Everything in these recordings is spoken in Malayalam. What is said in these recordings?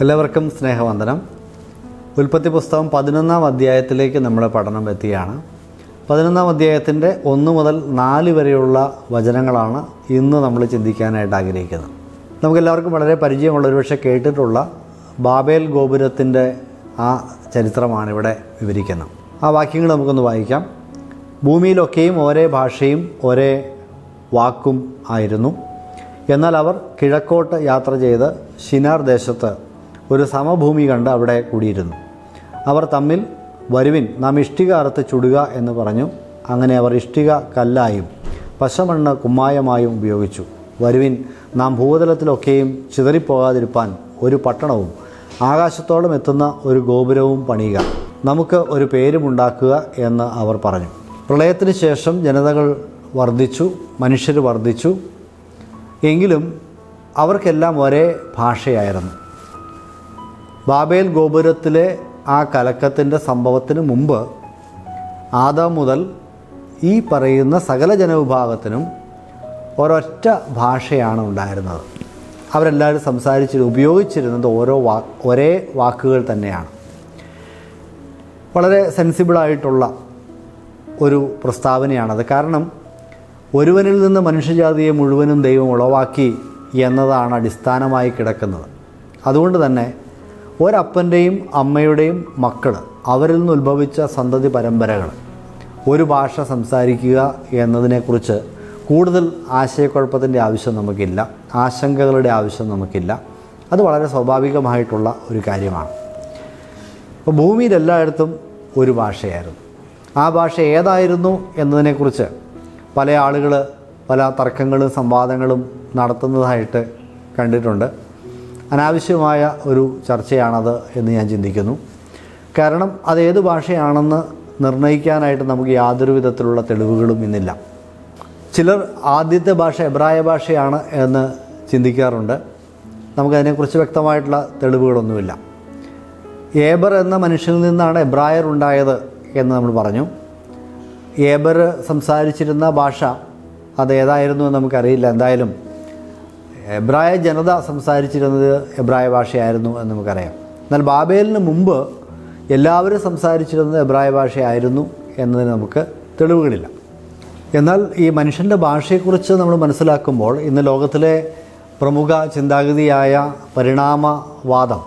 എല്ലാവർക്കും സ്നേഹവന്ദനം. ഉൽപ്പത്തി പുസ്തകം 11-ാം അധ്യായത്തിലേക്ക് നമ്മുടെ പഠനം എത്തിയാണ്. 11-ാം അധ്യായത്തിൻ്റെ 1 മുതൽ 4 വരെയുള്ള വചനങ്ങളാണ് ഇന്ന് നമ്മൾ ചിന്തിക്കാനായിട്ട് ആഗ്രഹിക്കുന്നത്. നമുക്കെല്ലാവർക്കും വളരെ പരിചയമുള്ള, ഒരുപക്ഷെ കേട്ടിട്ടുള്ള ബാബേൽ ഗോപുരത്തിൻ്റെ ആ ചരിത്രമാണ് ഇവിടെ വിവരിക്കുന്നത്. ആ വാക്യങ്ങൾ നമുക്കൊന്ന് വായിക്കാം. ഭൂമിയിലൊക്കെയും ഒരേ ഭാഷയും ഒരേ വാക്കും ആയിരുന്നു. എന്നാൽ അവർ കിഴക്കോട്ട് യാത്ര ചെയ്ത് ശിനാർ ദേശത്ത് ഒരു സമഭൂമി കണ്ട് അവിടെ കൂടിയിരുന്നു. അവർ തമ്മിൽ, വരുവിൻ, നാം ഇഷ്ടിക അറുത്ത് ചുടുക എന്ന് പറഞ്ഞു. അങ്ങനെ അവർ ഇഷ്ടിക കല്ലായും പശമണ്ണ് കുമ്മായമായും ഉപയോഗിച്ചു. വരുവിൻ, നാം ഭൂതലത്തിലൊക്കെയും ചിതറിപ്പോകാതിരിപ്പാൻ ഒരു പട്ടണവും ആകാശത്തോളം എത്തുന്ന ഒരു ഗോപുരവും പണിയുക, നമുക്ക് ഒരു പേരുമുണ്ടാക്കുക എന്ന് അവർ പറഞ്ഞു. പ്രളയത്തിന് ശേഷം ജനതകൾ വർദ്ധിച്ചു, മനുഷ്യർ വർദ്ധിച്ചു. എങ്കിലും അവർക്കെല്ലാം ഒരേ ഭാഷയായിരുന്നു. ബാബേൽ ഗോപുരത്തിലെ ആ കലക്കത്തിൻ്റെ സംഭവത്തിന് മുമ്പ് ആദാം മുതൽ ഈ പറയുന്ന സകല ജനവിഭാഗത്തിനും ഒരൊറ്റ ഭാഷയാണ് ഉണ്ടായിരുന്നത്. അവരെല്ലാവരും ഉപയോഗിച്ചിരുന്നത് ഒരേ വാക്കുകൾ തന്നെയാണ്. വളരെ സെൻസിബിളായിട്ടുള്ള ഒരു പ്രസ്താവനയാണത്. കാരണം ഒരുവനിൽ നിന്ന് മനുഷ്യജാതിയെ മുഴുവനും ദൈവം ഉളവാക്കി എന്നതാണ് അടിസ്ഥാനമായി കിടക്കുന്നത്. അതുകൊണ്ട് തന്നെ ഒരപ്പൻ്റെയും അമ്മയുടെയും മക്കൾ, അവരിൽ നിന്ന് ഉത്ഭവിച്ച സന്തതി പരമ്പരകൾ ഒരു ഭാഷ സംസാരിക്കുക എന്നതിനെക്കുറിച്ച് കൂടുതൽ ആശയക്കുഴപ്പത്തിൻ്റെ ആവശ്യം നമുക്കില്ല, ആശങ്കകളുടെ ആവശ്യം നമുക്കില്ല. അത് വളരെ സ്വാഭാവികമായിട്ടുള്ള ഒരു കാര്യമാണ്. അപ്പോൾ ഭൂമിയിൽ എല്ലായിടത്തും ഒരു ഭാഷയായിരുന്നു. ആ ഭാഷ ഏതായിരുന്നു എന്നതിനെക്കുറിച്ച് പല ആളുകൾ പല തർക്കങ്ങളും സംവാദങ്ങളും നടത്തുന്നതായിട്ട് കണ്ടിട്ടുണ്ട്. അനാവശ്യമായ ഒരു ചർച്ചയാണത് എന്ന് ഞാൻ ചിന്തിക്കുന്നു. കാരണം അതേത് ഭാഷയാണെന്ന് നിർണ്ണയിക്കാനായിട്ട് നമുക്ക് യാതൊരു വിധത്തിലുള്ള തെളിവുകളും ഇന്നില്ല. ചിലർ ആദ്യത്തെ ഭാഷ എബ്രായ ഭാഷയാണ് എന്ന് ചിന്തിക്കാറുണ്ട്. നമുക്കതിനെക്കുറിച്ച് വ്യക്തമായിട്ടുള്ള തെളിവുകളൊന്നുമില്ല. ഏബർ എന്ന മനുഷ്യനിൽ നിന്നാണ് എബ്രായർ ഉണ്ടായത് എന്ന് നമ്മൾ പറഞ്ഞു. ഏബർ സംസാരിച്ചിരുന്ന ഭാഷ അതേതായിരുന്നു എന്ന് നമുക്കറിയില്ല. എന്തായാലും എബ്രായ ജനത സംസാരിച്ചിരുന്നത് എബ്രായ ഭാഷയായിരുന്നു എന്ന് നമുക്കറിയാം. എന്നാൽ ബാബേലിന് മുമ്പ് എല്ലാവരും സംസാരിച്ചിരുന്നത് എബ്രായ ഭാഷയായിരുന്നു എന്നതിന് നമുക്ക് തെളിവുകളില്ല. എന്നാൽ ഈ മനുഷ്യൻ്റെ ഭാഷയെക്കുറിച്ച് നമ്മൾ മനസ്സിലാക്കുമ്പോൾ ഇന്ന് ലോകത്തിലെ പ്രമുഖ ചിന്താഗതിയായ പരിണാമവാദം,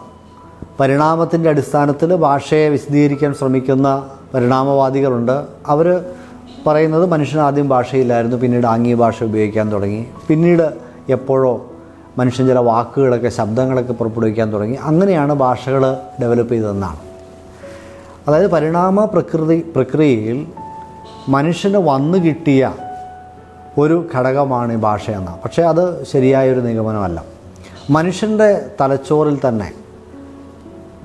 പരിണാമത്തിൻ്റെ അടിസ്ഥാനത്തിൽ ഭാഷയെ വിശദീകരിക്കാൻ ശ്രമിക്കുന്ന പരിണാമവാദികളുണ്ട്. അവർ പറയുന്നത് മനുഷ്യന് ആദ്യം ഭാഷയില്ലായിരുന്നു, പിന്നീട് ആംഗ്യ ഭാഷ ഉപയോഗിക്കാൻ തുടങ്ങി, പിന്നീട് എപ്പോഴോ മനുഷ്യൻ ചില വാക്കുകളൊക്കെ, ശബ്ദങ്ങളൊക്കെ പുറപ്പെടുവിക്കാൻ തുടങ്ങി. അങ്ങനെയാണ് ഭാഷകൾ ഡെവലപ്പ് ചെയ്തതെന്നാണ്. അതായത് പരിണാമ പ്രക്രിയയിൽ മനുഷ്യന് വന്നു കിട്ടിയ ഒരു ഘടകമാണ് ഈ ഭാഷയെന്നാണ്. പക്ഷേ അത് ശരിയായൊരു നിഗമനമല്ല. മനുഷ്യൻ്റെ തലച്ചോറിൽ തന്നെ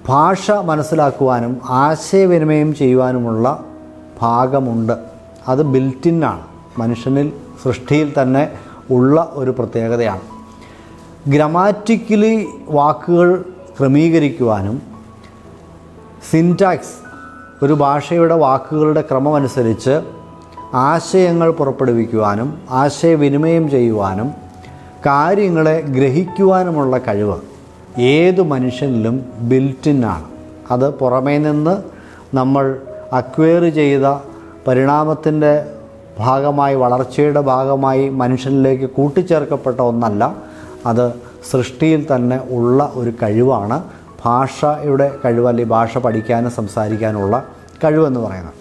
ഭാഷ മനസ്സിലാക്കുവാനും ആശയവിനിമയം ചെയ്യുവാനുമുള്ള ഭാഗമുണ്ട്. അത് ബിൽറ്റിന്നാണ്, മനുഷ്യനിൽ സൃഷ്ടിയിൽ തന്നെ ഉള്ള ഒരു പ്രത്യേകതയാണ്. ഗ്രമാറ്റിക്കലി വാക്കുകൾ ക്രമീകരിക്കുവാനും സിൻടാക്സ്, ഒരു ഭാഷയുടെ വാക്കുകളുടെ ക്രമമനുസരിച്ച് ആശയങ്ങൾ പുറപ്പെടുവിക്കുവാനും ആശയവിനിമയം ചെയ്യുവാനും കാര്യങ്ങളെ ഗ്രഹിക്കുവാനുമുള്ള കഴിവ് ഏതു മനുഷ്യനിലും ബിൽറ്റിന്നാണ്. അത് പുറമേ നിന്ന് നമ്മൾ അക്വയർ ചെയ്ത പരിണാമത്തിൻ്റെ ഭാഗമായി, വളർച്ചയുടെ ഭാഗമായി മനുഷ്യനിലേക്ക് കൂട്ടിച്ചേർക്കപ്പെട്ട ഒന്നല്ല. അത് സൃഷ്ടിയിൽ തന്നെ ഉള്ള ഒരു കഴിവാണ് ഭാഷയുടെ കഴിവ്, അല്ലെങ്കിൽ ഭാഷ പഠിക്കാനും സംസാരിക്കാനുള്ള കഴിവെന്ന് പറയുന്നത്.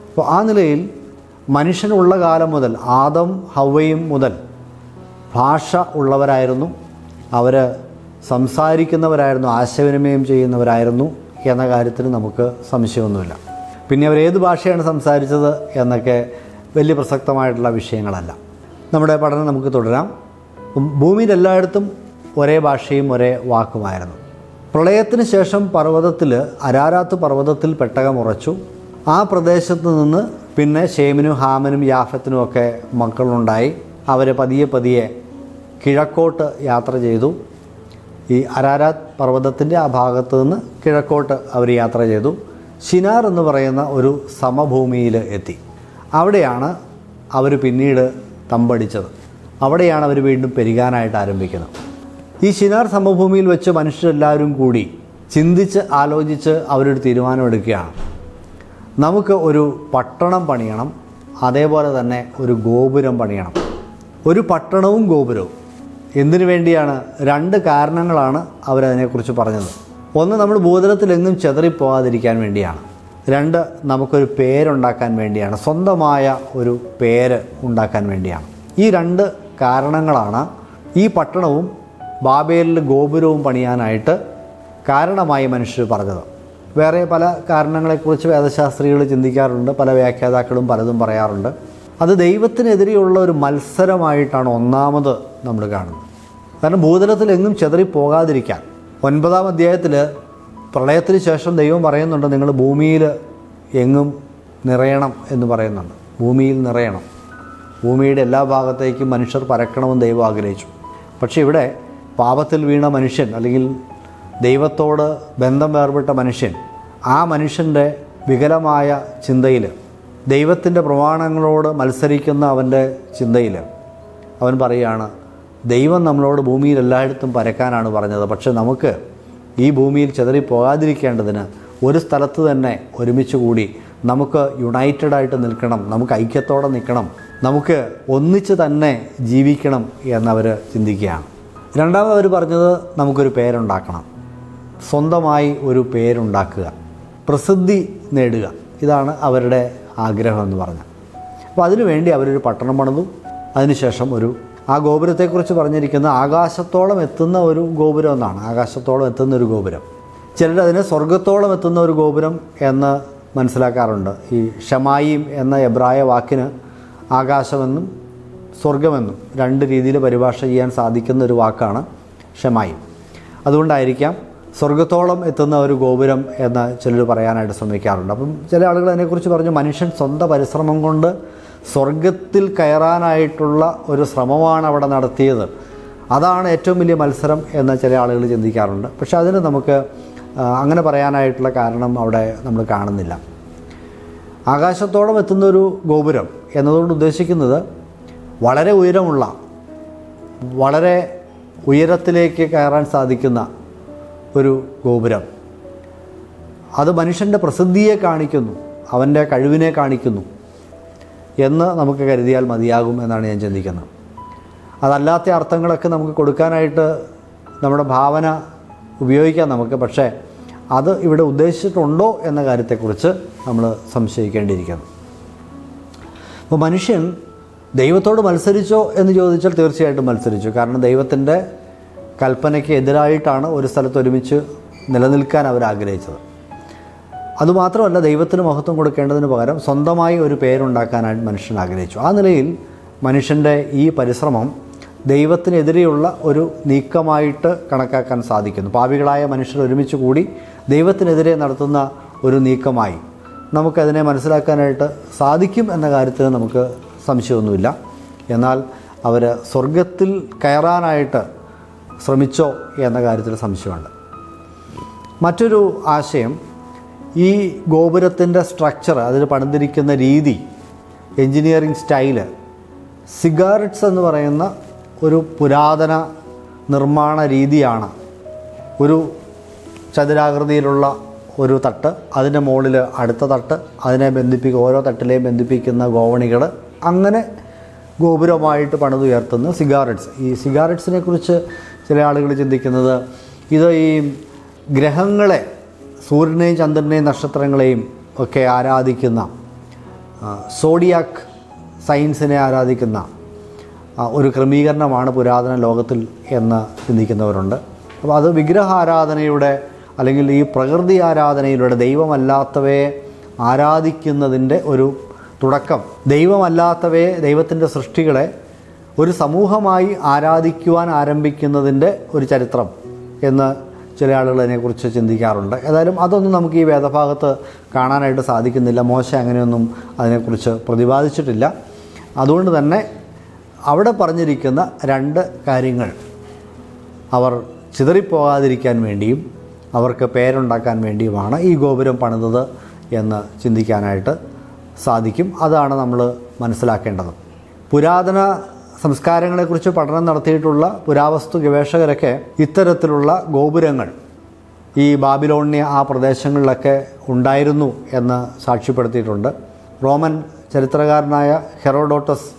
അപ്പോൾ ആ നിലയിൽ മനുഷ്യനുള്ള കാലം മുതൽ, ആദം ഹവ്വയും മുതൽ ഭാഷ ഉള്ളവരായിരുന്നു. അവർ സംസാരിക്കുന്നവരായിരുന്നു, ആശയവിനിമയം ചെയ്യുന്നവരായിരുന്നു എന്ന കാര്യത്തിൽ നമുക്ക് സംശയമൊന്നുമില്ല. പിന്നെ അവരേത് ഭാഷയാണ് സംസാരിച്ചത് എന്നൊക്കെ വലിയ പ്രസക്തമായിട്ടുള്ള വിഷയങ്ങളല്ല. നമ്മുടെ പഠനം നമുക്ക് തുടരാം. ഭൂമിയിൽ എല്ലായിടത്തും ഒരേ ഭാഷയും ഒരേ വാക്കുമായിരുന്നു. പ്രളയത്തിന് ശേഷം അരാരാത്ത് പർവ്വതത്തിൽ പെട്ടകമുറച്ചു. ആ പ്രദേശത്ത് നിന്ന് പിന്നെ ഷേമിനും ഹാമിനും യാഫത്തിനും ഒക്കെ മക്കളുണ്ടായി. അവർ പതിയെ കിഴക്കോട്ട് യാത്ര ചെയ്തു. ഈ അരാരാത്ത് പർവ്വതത്തിൻ്റെ ആ ഭാഗത്ത് നിന്ന് കിഴക്കോട്ട് അവർ യാത്ര ചെയ്തു. ശിനാർ എന്ന് പറയുന്ന ഒരു സമഭൂമിയിൽ എത്തി. അവിടെയാണ് അവർ പിന്നീട് തമ്പടിച്ചത്. അവിടെയാണ് അവർ വീണ്ടും പെരുകാനായിട്ട് ആരംഭിക്കുന്നത്. ഈ ശിനാർ സമഭൂമിയിൽ വെച്ച് മനുഷ്യരെല്ലാവരും കൂടി ചിന്തിച്ച് ആലോചിച്ച് അവരൊരു തീരുമാനമെടുക്കുകയാണ്. നമുക്ക് ഒരു പട്ടണം പണിയണം, അതേപോലെ തന്നെ ഒരു ഗോപുരം പണിയണം. ഒരു പട്ടണവും ഗോപുരവും എന്തിനു വേണ്ടിയാണ്? 2 കാരണങ്ങളാണ് അവരതിനെക്കുറിച്ച് പറഞ്ഞത്. ഒന്ന്, നമ്മൾ ഭൂതലത്തിലെങ്ങും ചെതറിപ്പോകാതിരിക്കാൻ വേണ്ടിയാണ്. 2, നമുക്കൊരു പേരുണ്ടാക്കാൻ വേണ്ടിയാണ്, സ്വന്തമായ ഒരു പേര് ഉണ്ടാക്കാൻ വേണ്ടിയാണ്. ഈ 2 കാരണങ്ങളാണ് ഈ പട്ടണവും ബാബേലിൽ ഗോപുരവും പണിയാനായിട്ട് കാരണമായി മനുഷ്യർ പറഞ്ഞത്. വേറെ പല കാരണങ്ങളെക്കുറിച്ച് വേദശാസ്ത്രികൾ ചിന്തിക്കാറുണ്ട്, പല വ്യാഖ്യാതാക്കളും പലതും പറയാറുണ്ട്. അത് ദൈവത്തിനെതിരെയുള്ള ഒരു മത്സരമായിട്ടാണ് ഒന്നാമത് നമ്മൾ കാണുന്നത്. കാരണം ഭൂതലത്തിലെങ്ങും ചെതറിപ്പോകാതിരിക്കാൻ 9-ാം അധ്യായത്തിൽ പ്രളയത്തിന് ശേഷം ദൈവം പറയുന്നുണ്ട്, നിങ്ങൾ ഭൂമിയിൽ എങ്ങും നിറയണം എന്ന് പറയുന്നുണ്ട്. ഭൂമിയിൽ നിറയണം, ഭൂമിയുടെ എല്ലാ ഭാഗത്തേക്കും മനുഷ്യർ പരക്കണമെന്ന് ദൈവം ആഗ്രഹിച്ചു. പക്ഷേ ഇവിടെ പാപത്തിൽ വീണ മനുഷ്യൻ, അല്ലെങ്കിൽ ദൈവത്തോട് ബന്ധം വേർപെട്ട മനുഷ്യൻ, ആ മനുഷ്യൻ്റെ വികലമായ ചിന്തയിൽ, ദൈവത്തിൻ്റെ പ്രമാണങ്ങളോട് മത്സരിക്കുന്ന അവൻ്റെ ചിന്തയിൽ അവൻ പറയുകയാണ്, ദൈവം നമ്മളോട് ഭൂമിയിൽ എല്ലായിടത്തും പരക്കാനാണ് പറഞ്ഞത്, പക്ഷെ നമുക്ക് ഈ ഭൂമിയിൽ ചെതറിപ്പോകാതിരിക്കേണ്ടതിന് ഒരു സ്ഥലത്ത് തന്നെ ഒരുമിച്ച് കൂടി നമുക്ക് യുണൈറ്റഡായിട്ട് നിൽക്കണം, നമുക്ക് ഐക്യത്തോടെ നിൽക്കണം, നമുക്ക് ഒന്നിച്ച് തന്നെ ജീവിക്കണം എന്നവർ ചിന്തിക്കുകയാണ്. രണ്ടാമത് അവർ പറഞ്ഞത്, നമുക്കൊരു പേരുണ്ടാക്കണം, സ്വന്തമായി ഒരു പേരുണ്ടാക്കുക, പ്രസിദ്ധി നേടുക. ഇതാണ് അവരുടെ ആഗ്രഹം എന്ന് പറഞ്ഞത്. അപ്പോൾ അതിനുവേണ്ടി അവരൊരു പട്ടണം പണിതു. അതിനുശേഷം ആ ഗോപുരത്തെക്കുറിച്ച് പറഞ്ഞിരിക്കുന്ന ആകാശത്തോളം എത്തുന്ന ഒരു ഗോപുരം എന്നാണ്. ആകാശത്തോളം എത്തുന്ന ഒരു ഗോപുരം. ചിലരതിനെ സ്വർഗത്തോളം എത്തുന്ന ഒരു ഗോപുരം എന്ന് മനസ്സിലാക്കാറുണ്ട്. ഈ ഷമായിം എന്ന എബ്രായ വാക്കിന് ആകാശമെന്നും സ്വർഗമെന്നും 2 രീതിയിൽ പരിഭാഷ ചെയ്യാൻ സാധിക്കുന്ന ഒരു വാക്കാണ് ഷമായിം. അതുകൊണ്ടായിരിക്കാം സ്വർഗത്തോളം എത്തുന്ന ഒരു ഗോപുരം എന്ന് ചിലർ പറയാനായിട്ട് ശ്രമിക്കാറുണ്ട്. അപ്പം ചില ആളുകൾ അതിനെക്കുറിച്ച് പറഞ്ഞു, മനുഷ്യൻ സ്വന്തം പരിശ്രമം കൊണ്ട് സ്വർഗത്തിൽ കയറാനായിട്ടുള്ള ഒരു ശ്രമമാണ് അവിടെ നടത്തിയത്, അതാണ് ഏറ്റവും വലിയ മത്സരം എന്ന് ചില ആളുകൾ ചിന്തിക്കാറുണ്ട്. പക്ഷെ അതിന് നമുക്ക് അങ്ങനെ പറയാനായിട്ടുള്ള കാരണം അവിടെ നമ്മൾ കാണുന്നില്ല. ആകാശത്തോളം എത്തുന്നൊരു ഗോപുരം എന്നതുകൊണ്ട് ഉദ്ദേശിക്കുന്നത് വളരെ ഉയരമുള്ള, വളരെ ഉയരത്തിലേക്ക് കയറാൻ സാധിക്കുന്ന ഒരു ഗോപുരം. അത് മനുഷ്യൻ്റെ പ്രസിദ്ധിയെ കാണിക്കുന്നു, അവൻ്റെ കഴിവിനെ കാണിക്കുന്നു എന്ന് നമുക്ക് കരുതിയാൽ മതിയാകും എന്നാണ് ഞാൻ ചിന്തിക്കുന്നത്. അതല്ലാത്ത അർത്ഥങ്ങളൊക്കെ നമുക്ക് കൊടുക്കാനായിട്ട് നമ്മുടെ ഭാവന ഉപയോഗിക്കാം നമുക്ക്. പക്ഷേ അത് ഇവിടെ ഉദ്ദേശിച്ചിട്ടുണ്ടോ എന്ന കാര്യത്തെക്കുറിച്ച് നമ്മൾ സംശയിക്കേണ്ടിയിരിക്കുന്നു. അപ്പോൾ മനുഷ്യൻ ദൈവത്തോട് മത്സരിച്ചോ എന്ന് ചോദിച്ചാൽ തീർച്ചയായിട്ടും മത്സരിച്ചു. കാരണം ദൈവത്തിൻ്റെ കൽപ്പനയ്ക്ക് എതിരായിട്ടാണ് ഒരു സ്ഥലത്ത് ഒരുമിച്ച് നിലനിൽക്കാൻ അവർ ആഗ്രഹിച്ചത്. അതുമാത്രമല്ല, ദൈവത്തിന് മഹത്വം കൊടുക്കേണ്ടതിന് പകരം സ്വന്തമായി ഒരു പേരുണ്ടാക്കാനായിട്ട് മനുഷ്യൻ ആഗ്രഹിച്ചു. ആ നിലയിൽ മനുഷ്യൻ്റെ ഈ പരിശ്രമം ദൈവത്തിനെതിരെയുള്ള ഒരു നീക്കമായിട്ട് കണക്കാക്കാൻ സാധിക്കുന്നു. പാപികളായ മനുഷ്യർ ഒരുമിച്ച് കൂടി ദൈവത്തിനെതിരെ നടത്തുന്ന ഒരു നീക്കമായി നമുക്കതിനെ മനസ്സിലാക്കാനായിട്ട് സാധിക്കും എന്ന കാര്യത്തിൽ നമുക്ക് സംശയമൊന്നുമില്ല. എന്നാൽ അവർ സ്വർഗത്തിൽ കയറാനായിട്ട് ശ്രമിച്ചോ എന്ന കാര്യത്തിൽ സംശയമുണ്ട്. മറ്റൊരു ആശയം, ഈ ഗോപുരത്തിൻ്റെ സ്ട്രക്ചർ, അതിൽ പണിതിരിക്കുന്ന രീതി, എൻജിനീയറിംഗ് സ്റ്റൈല്, സിഗാരറ്റ്സ് എന്ന് പറയുന്ന ഒരു പുരാതന നിർമ്മാണ രീതിയാണ്. ഒരു ചതുരാകൃതിയിലുള്ള ഒരു തട്ട്, അതിൻ്റെ മുകളിൽ അടുത്ത തട്ട്, അതിനെ ഓരോ തട്ടിലെയും ബന്ധിപ്പിക്കുന്ന ഗോവണികൾ, അങ്ങനെ ഗോപുരമായിട്ട് പണിതുയർത്തുന്ന സിഗാരറ്റ്സ്. ഈ സിഗാരറ്റ്സിനെ കുറിച്ച് ചില ആളുകൾ ചിന്തിക്കുന്നത്, ഇത് ഈ ഗ്രഹങ്ങളെ, സൂര്യനെയും ചന്ദ്രനെയും നക്ഷത്രങ്ങളെയും ഒക്കെ ആരാധിക്കുന്ന, സോഡിയാക് സയൻസിനെ ആരാധിക്കുന്ന ഒരു ക്രമീകരണമാണ് പുരാതന ലോകത്തിൽ എന്ന് ചിന്തിക്കുന്നവരുണ്ട്. അപ്പോൾ അത് വിഗ്രഹാരാധനയുടെ, അല്ലെങ്കിൽ ഈ പ്രകൃതി ആരാധനയിലൂടെ ദൈവമല്ലാത്തവയെ ആരാധിക്കുന്നതിൻ്റെ ഒരു തുടക്കം, ദൈവമല്ലാത്തവയെ, ദൈവത്തിൻ്റെ സൃഷ്ടികളെ ഒരു സമൂഹമായി ആരാധിക്കുവാൻ ആരംഭിക്കുന്നതിൻ്റെ ഒരു ചരിത്രം എന്ന് ചില ആളുകൾ അതിനെക്കുറിച്ച് ചിന്തിക്കാറുണ്ട്. ഏതായാലും അതൊന്നും നമുക്ക് ഈ വേദഭാഗത്ത് കാണാനായിട്ട് സാധിക്കുന്നില്ല. മോശ അങ്ങനെയൊന്നും അതിനെക്കുറിച്ച് പ്രതിപാദിച്ചിട്ടില്ല. അതുകൊണ്ട് തന്നെ അവിടെ പറഞ്ഞിരിക്കുന്ന 2 കാര്യങ്ങൾ അവർ ചിതറിപ്പോകാതിരിക്കാൻ വേണ്ടിയും അവർക്ക് പേരുണ്ടാക്കാൻ വേണ്ടിയുമാണ് ഈ ഗോപുരം പണിതത് എന്ന് ചിന്തിക്കാനായിട്ട് സാധിക്കും. അതാണ് നമ്മൾ മനസ്സിലാക്കേണ്ടത്. പുരാതന സംസ്കാരങ്ങളെക്കുറിച്ച് പഠനം നടത്തിയിട്ടുള്ള പുരാവസ്തു ഗവേഷകരൊക്കെ ഇത്തരത്തിലുള്ള ഗോപുരങ്ങൾ ഈ ബാബിലോണിയ ആ പ്രദേശങ്ങളിലൊക്കെ ഉണ്ടായിരുന്നു എന്ന് സാക്ഷ്യപ്പെടുത്തിയിട്ടുണ്ട്. റോമൻ ചരിത്രകാരനായ ഹെറോഡോട്ടസ്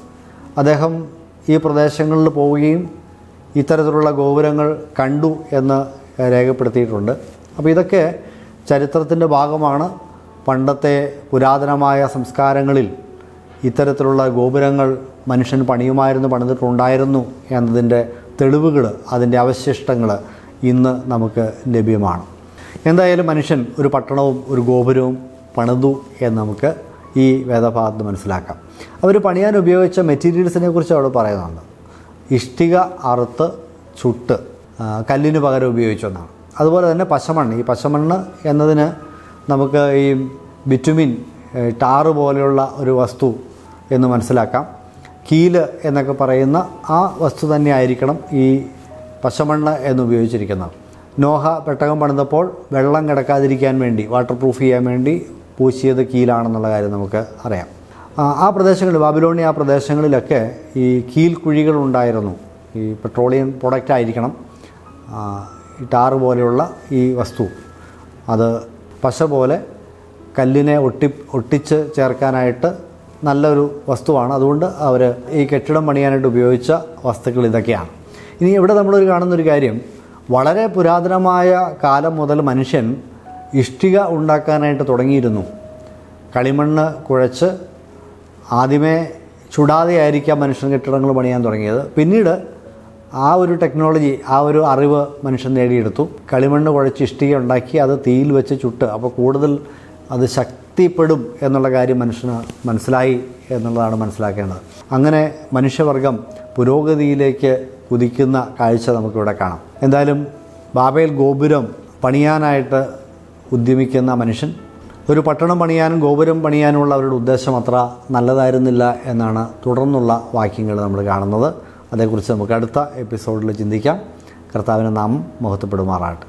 അദ്ദേഹം ഈ പ്രദേശങ്ങളിൽ പോവുകയും ഇത്തരത്തിലുള്ള ഗോപുരങ്ങൾ കണ്ടു എന്ന് രേഖപ്പെടുത്തിയിട്ടുണ്ട്. അപ്പോൾ ഇതൊക്കെ ചരിത്രത്തിൻ്റെ ഭാഗമാണ്. പണ്ടത്തെ പുരാതനമായ സംസ്കാരങ്ങളിൽ ഇത്തരത്തിലുള്ള ഗോപുരങ്ങൾ മനുഷ്യൻ പണിതിട്ടുണ്ടായിരുന്നു എന്നതിൻ്റെ തെളിവുകൾ, അതിൻ്റെ അവശിഷ്ടങ്ങൾ ഇന്ന് നമുക്ക് ലഭ്യമാണ്. എന്തായാലും മനുഷ്യൻ ഒരു പട്ടണവും ഒരു ഗോപുരവും പണിതു എന്ന് നമുക്ക് ഈ വേദഭാഗത്ത് മനസ്സിലാക്കാം. അവർ പണിയാൻ ഉപയോഗിച്ച മെറ്റീരിയൽസിനെ കുറിച്ച് അവിടെ പറയുന്നുണ്ട്. ഇഷ്ടിക അറുത്ത് ചുട്ട് കല്ലിന് പകരം ഉപയോഗിച്ചെന്നാണ്. അതുപോലെ തന്നെ പശമണ്ണ്. ഈ പശമണ്ണ് എന്നതിന് നമുക്ക് ഈ ബിറ്റുമിൻ, ടാറ് പോലെയുള്ള ഒരു വസ്തു എന്ന് മനസ്സിലാക്കാം. കീല് എന്നൊക്കെ പറയുന്ന ആ വസ്തു തന്നെ ആയിരിക്കണം ഈ പശമണ്ണ് എന്നുപയോഗിച്ചിരിക്കുന്നത്. നോഹ പെട്ടകം പണിതപ്പോൾ വെള്ളം കിടക്കാതിരിക്കാൻ വേണ്ടി, വാട്ടർ പ്രൂഫ് ചെയ്യാൻ വേണ്ടി പൂശിയത് കീലാണെന്നുള്ള കാര്യം നമുക്ക് അറിയാം. ആ പ്രദേശങ്ങളിൽ, ബാബിലോണിയ ആ പ്രദേശങ്ങളിലൊക്കെ ഈ കീൽ കുഴികളുണ്ടായിരുന്നു. ഈ പെട്രോളിയം പ്രൊഡക്റ്റ് ആയിരിക്കണം ഈ ടാറ് പോലെയുള്ള ഈ വസ്തു. അത് പശ പോലെ കല്ലിനെ ഒട്ടിച്ച് ചേർക്കാനായിട്ട് നല്ലൊരു വസ്തുവാണ്. അതുകൊണ്ട് അവർ ഈ കെട്ടിടം പണിയാനായിട്ട് ഉപയോഗിച്ച വസ്തുക്കൾ ഇതൊക്കെയാണ്. ഇനി ഇവിടെ നമ്മളൊരു കാണുന്നൊരു കാര്യം, വളരെ പുരാതനമായ കാലം മുതൽ മനുഷ്യൻ ഇഷ്ടിക ഉണ്ടാക്കാനായിട്ട് തുടങ്ങിയിരുന്നു. കളിമണ്ണ് കുഴച്ച് ആദ്യമേ ചുടാതെ ആയിരിക്കാം മനുഷ്യൻ കെട്ടിടങ്ങൾ പണിയാൻ തുടങ്ങിയത്. പിന്നീട് ആ ഒരു ടെക്നോളജി, ആ ഒരു അറിവ് മനുഷ്യൻ നേടിയെടുത്തു. കളിമണ്ണ് കുഴച്ച് ഇഷ്ടിക ഉണ്ടാക്കി അത് തീയിൽ വെച്ച് ചുട്ട്, അപ്പോൾ കൂടുതൽ അത് ശക്തിപ്പെടും എന്നുള്ള കാര്യം മനുഷ്യന് മനസ്സിലായി എന്നുള്ളതാണ് മനസ്സിലാക്കേണ്ടത്. അങ്ങനെ മനുഷ്യവർഗം പുരോഗതിയിലേക്ക് കുതിക്കുന്ന കാഴ്ച നമുക്കിവിടെ കാണാം. എന്തായാലും ബാബേൽ ഗോപുരം പണിയാനായിട്ട് ഉദ്യമിക്കുന്ന മനുഷ്യൻ, ഒരു പട്ടണം പണിയാനും ഗോപുരം പണിയാനുമുള്ള അവരുടെ ഉദ്ദേശം അത്ര നല്ലതായിരുന്നില്ല എന്നാണ് തുടർന്നുള്ള വാക്യങ്ങൾ നമ്മൾ കാണുന്നത്. അതേക്കുറിച്ച് നമുക്ക് അടുത്ത എപ്പിസോഡിൽ ചിന്തിക്കാം. കർത്താവിൻ്റെ നാമം മഹത്വപ്പെടുമാറാകട്ടെ.